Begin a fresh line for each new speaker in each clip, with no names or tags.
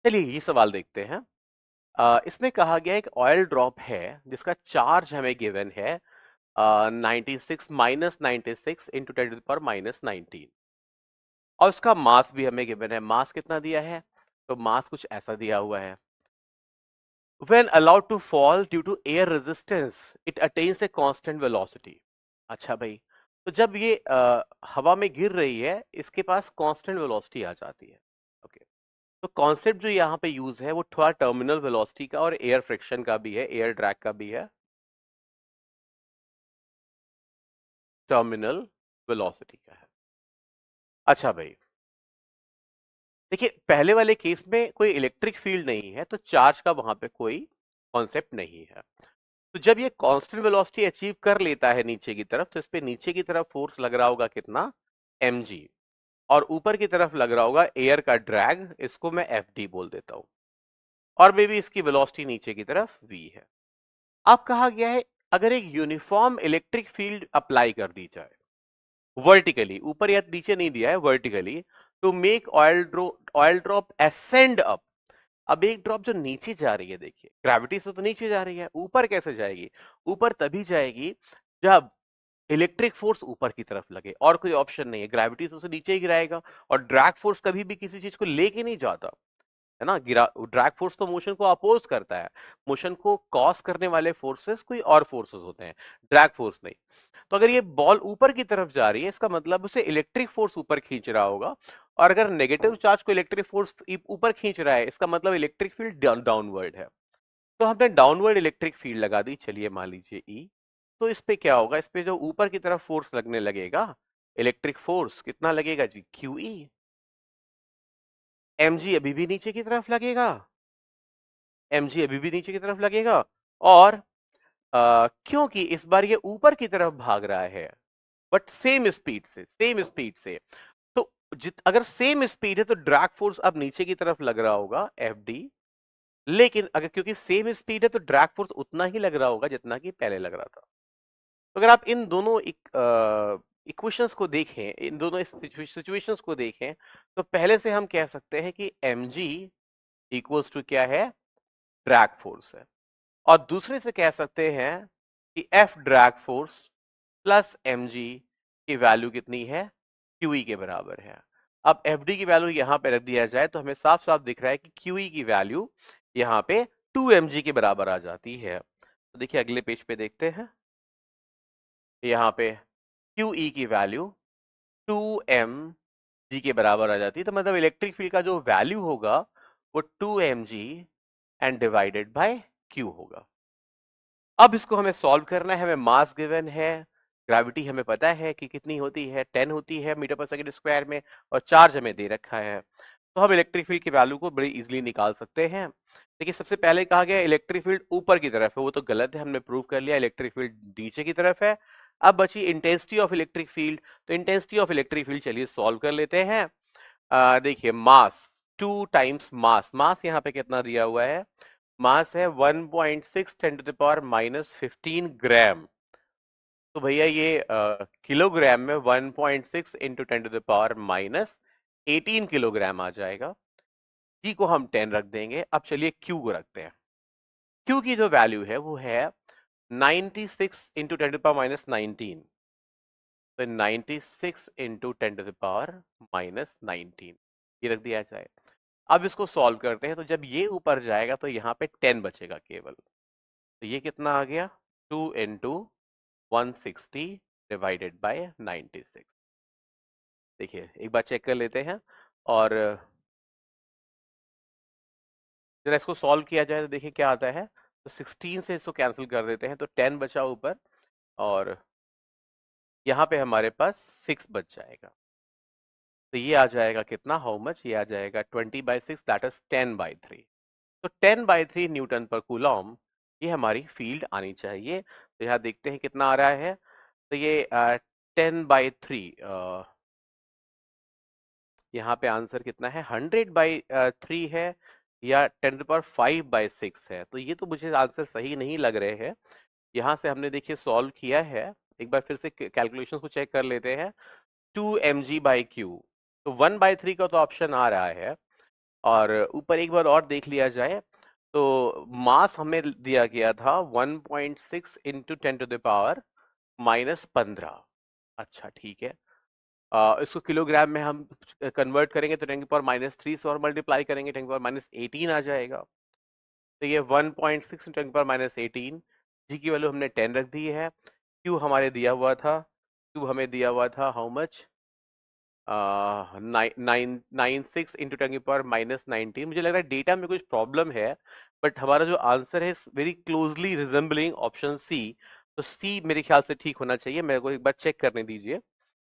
चलिए ये सवाल देखते हैं। इसमें कहा गया है एक ऑयल ड्रॉप है जिसका चार्ज हमें गिवन है 96 माइनस 96 इंटू 10⁻⁻19 और उसका मास भी हमें गिवन है। मास कितना दिया है? तो मास कुछ ऐसा दिया हुआ है। When allowed to fall due to air resistance, it attains a constant velocity. अच्छा भाई, तो जब ये हवा में गिर रही है, इसके पास कांस्टेंट वेलोसिटी आ जाती है। ओके, तो कॉन्सेप्ट जो यहाँ पे यूज है वो थोड़ा टर्मिनल वेलोसिटी का और एयर फ्रिक्शन का भी है, एयर ड्रैग का भी है। टर्मिनल वेलोसिटी का है। अच्छा भाई, देखिए पहले वाले केस में कोई इलेक्ट्रिक फील्ड नहीं है, तो चार्ज का वहां पे कोई कॉन्सेप्ट नहीं है। तो जब ये कांस्टेंट वेलोसिटी अचीव कर लेता है नीचे की तरफ, तो इस पे नीचे की तरफ फोर्स लग रहा होगा कितना? mg। और ऊपर की तरफ लग रहा होगा एयर का ड्रैग, इसको मैं fd बोल देता हूं। और मे बी इसकी वेलोसिटी नीचे की तरफ v है। अब कहा गया है अगर एक यूनिफॉर्म इलेक्ट्रिक फील्ड अप्लाई कर दी जाए वर्टिकली, ऊपर या नीचे नहीं दिया है, vertically, to make oil drop ascend up. अब एक ड्रॉप जो नीचे जा रही है, देखिए ग्रेविटी से तो नीचे जा रही है, ऊपर कैसे जाएगी? ऊपर तभी जाएगी जब इलेक्ट्रिक फोर्स ऊपर की तरफ लगे, और कोई ऑप्शन नहीं है। ग्रेविटी से उसे नीचे ही गिराएगा, और ड्रैग फोर्स कभी भी किसी चीज को लेके नहीं जाता है ना। गिरा ड्रैग फोर्स तो मोशन को अपोज करता है। मोशन को कॉज करने वाले फोर्सेस कोई और फोर्सेस होते हैं, ड्रैग फोर्स नहीं। तो अगर ये बॉल ऊपर की तरफ जा रही है, इसका मतलब उसे इलेक्ट्रिक फोर्स ऊपर खींच रहा होगा। और अगर नेगेटिव चार्ज को इलेक्ट्रिक फोर्स ऊपर खींच रहा है, इसका मतलब इलेक्ट्रिक फील्ड डाउनवर्ड है। तो हमने डाउनवर्ड इलेक्ट्रिक फील्ड लगा दी, चलिए मान लीजिए ई। तो इस पे क्या होगा? इस पे जो ऊपर की तरफ फोर्स लगने लगेगा, इलेक्ट्रिक फोर्स कितना लगेगा जी? क्यूई। एमजी अभी भी नीचे की तरफ लगेगा, एमजी अभी भी नीचे की तरफ लगेगा। और क्योंकि इस बार ये ऊपर की तरफ भाग रहा है, बट सेम स्पीड से तो अगर सेम स्पीड है तो ड्रैग फोर्स अब नीचे की तरफ लग रहा होगा एफ डी। लेकिन अगर क्योंकि सेम स्पीड है तो ड्रैग फोर्स उतना ही लग रहा होगा जितना कि पहले लग रहा था। तो अगर आप इन दोनों इक्वेशंस को देखें, इन दोनों सिचुएशंस को देखें, तो पहले से हम कह सकते हैं कि mg इक्वल्स टू क्या है? ड्रैग फोर्स है। और दूसरे से कह सकते हैं कि F drag force plus mg की वैल्यू कितनी है? QE के बराबर है। अब FD की वैल्यू यहां पे रख दिया जाए तो हमें साफ साफ दिख रहा है कि QE की वैल्यू यहां पे 2mg के बराबर आ जाती है। तो देखिए अगले पेज पे देखते हैं, यहाँ पे QE की वैल्यू 2mg के बराबर आ जाती है। तो मतलब इलेक्ट्रिक फील्ड का जो वैल्यू होगा वो 2mg and divided by q होगा। अब इसको हमें सॉल्व करना है। हमें मास गिवन है, ग्रेविटी हमें पता है कि कितनी होती है, 10 होती है मीटर पर सेकंड स्क्वायर में, और चार्ज हमें दे रखा है। तो हम इलेक्ट्रिक फील्ड की वैल्यू को बड़ी इजीली निकाल सकते हैं। देखिए सबसे पहले कहा गया इलेक्ट्रिक फील्ड ऊपर की तरफ है, वो तो गलत है, हमने प्रूव कर लिया इलेक्ट्रिक फील्ड नीचे की तरफ है। अब बची इंटेंसिटी ऑफ इलेक्ट्रिक फील्ड। तो इंटेंसिटी ऑफ इलेक्ट्रिक फील्ड चलिए सॉल्व कर लेते हैं। देखिए मास 2 टाइम्स मास, मास यहाँ पे कितना दिया हुआ है? मास है 1.6 10⁻⁻15 ग्राम। तो भैया ये किलोग्राम में 1.6 इंटू 10⁻⁻18 किलोग्राम आ जाएगा। जी को हम 10 रख देंगे। अब चलिए क्यू को रखते हैं। क्यू की जो वैल्यू है वो है 96 इंटू 10⁻⁻19। तो 96 इंटू 10⁻⁻19 ये रख दिया जाए। अब इसको सॉल्व करते हैं, तो जब ये ऊपर जाएगा तो यहाँ पे 10 बचेगा केवल। तो ये कितना आ गया? 2 इंटू 160 डिवाइडेड बाय 96। देखिए एक बार चेक कर लेते हैं, और जरा इसको सॉल्व किया जाए तो देखिए क्या आता है। तो 16 से इसको कैंसिल कर देते हैं, तो 10 बचा ऊपर, और यहाँ पे हमारे पास 6 बच जाएगा। तो ये आ जाएगा कितना? How much? ये आ जाएगा 20/6, दैट इज 10/3। तो 10/3 न्यूटन पर कूलॉम ये हमारी फील्ड आनी चाहिए। तो यहाँ देखते हैं कितना आ रहा है। तो ये 10/3, यहाँ पे आंसर कितना है? 100/3 है, या 10⁵/6 है। तो ये तो मुझे आंसर सही नहीं लग रहे हैं। यहाँ से हमने देखिए सॉल्व किया है, एक बार फिर से कैलकुलेशन को चेक कर लेते हैं। 2mg/q, तो 1/3 का तो ऑप्शन आ रहा है, और ऊपर एक बार और देख लिया जाए तो मास हमें दिया गया था 1.6 इंटू 10⁻⁻15। अच्छा ठीक है। इसको किलोग्राम में हम कन्वर्ट करेंगे तो 10⁻³ से और मल्टीप्लाई करेंगे 10⁻18 आ जाएगा। तो ये 1.6 इंटू 10⁻18, जी की वैल्यू हमने 10 रख दी है। क्यू हमारे दिया हुआ था, क्यू हमें दिया हुआ था हाउ मच, 96 इंटू 10⁻19। मुझे लग रहा है डेटा में कुछ प्रॉब्लम है, बट हमारा जो आंसर है very closely resembling option C. तो सी मेरे ख्याल से ठीक होना चाहिए, मेरे को एक बार चेक करने दीजिए।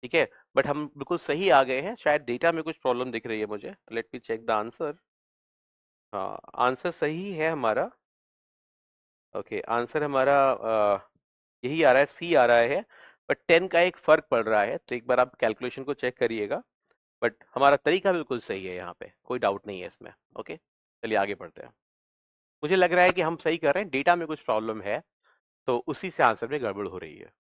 ठीक है, बट हम बिल्कुल सही आ गए हैं, शायद डेटा में कुछ प्रॉब्लम दिख रही है मुझे। Let me check the answer. हाँ, आंसर सही है हमारा। ओके, आंसर हमारा यही आ रहा है, सी आ रहा है। बट 10 का एक फर्क पड़ रहा है, तो एक बार आप कैलकुलेशन को चेक करिएगा। बट हमारा तरीका बिल्कुल सही है, यहाँ पे कोई डाउट नहीं है इसमें। ओके, चलिए आगे बढ़ते हैं। मुझे लग रहा है कि हम सही कर रहे हैं, डेटा में कुछ प्रॉब्लम है, तो उसी से आंसर में गड़बड़ हो रही है।